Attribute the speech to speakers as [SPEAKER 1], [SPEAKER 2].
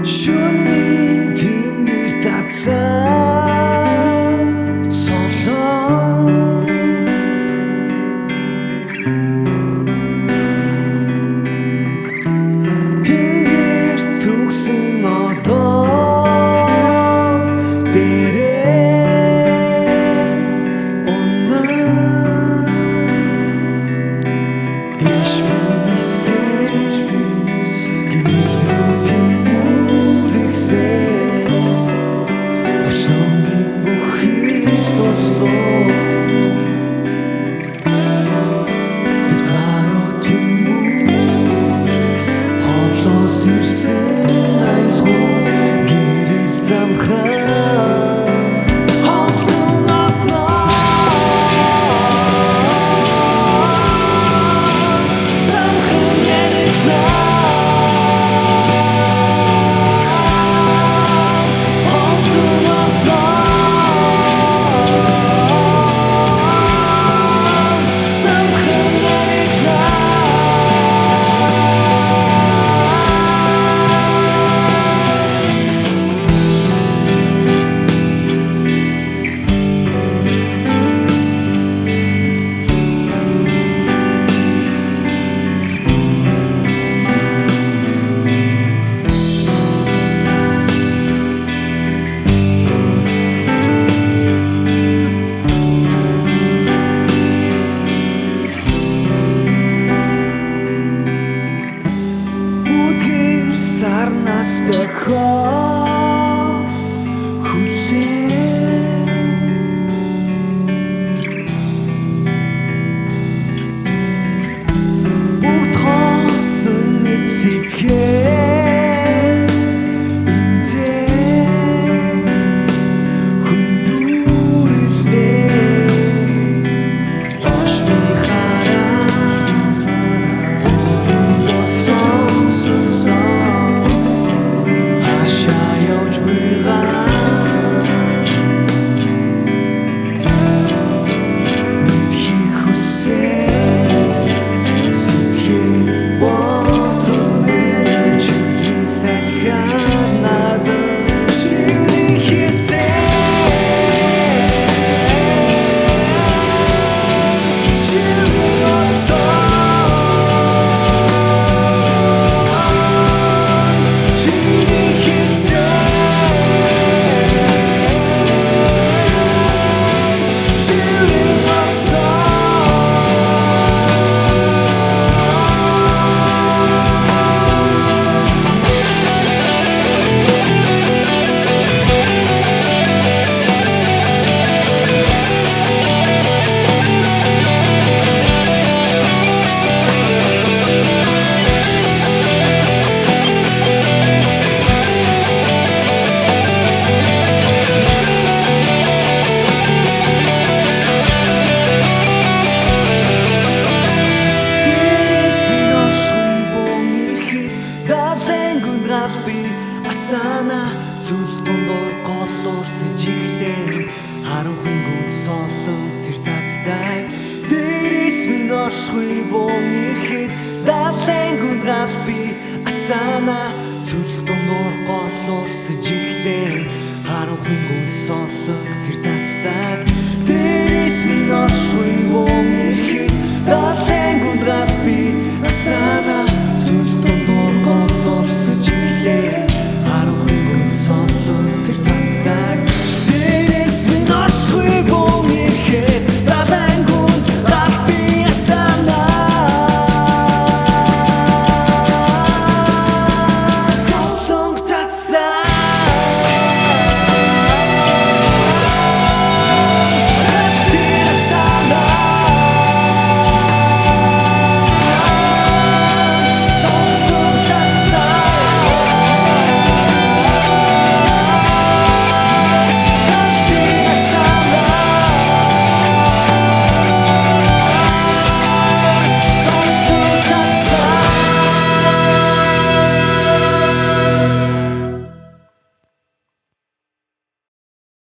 [SPEAKER 1] Шөнийн тэнгэр тацсан солон тэнгэр төгсөн одоо дээрээс унаа дэш бинисэж гэрэлөө тэмүүлэгсээ очномгийн бүхэл тослоо хязгаараа тэмүүлж холоос ирсэн айлгуу гэрэл замхраа сарнаас дохоо хүлээ бүгд хоосон мэд сэтгэл инзээ хүндүрлээ дош би хараа өөрийгөө сонссон асана зүл дундуур голуурсэж ихлээ харанхуйн гүд солон тэр таттай дээрээс минь оршихуй бон ирэхэд дадлын гүнд гал би асана зүл дундуур голуурсэж ихлээ харанхуйн гүд солон тэр таттай дээрээс минь оршихуй бон ирэхэд дадлын гүнд гал би асана зүл дундуур голуурсэж ихлээ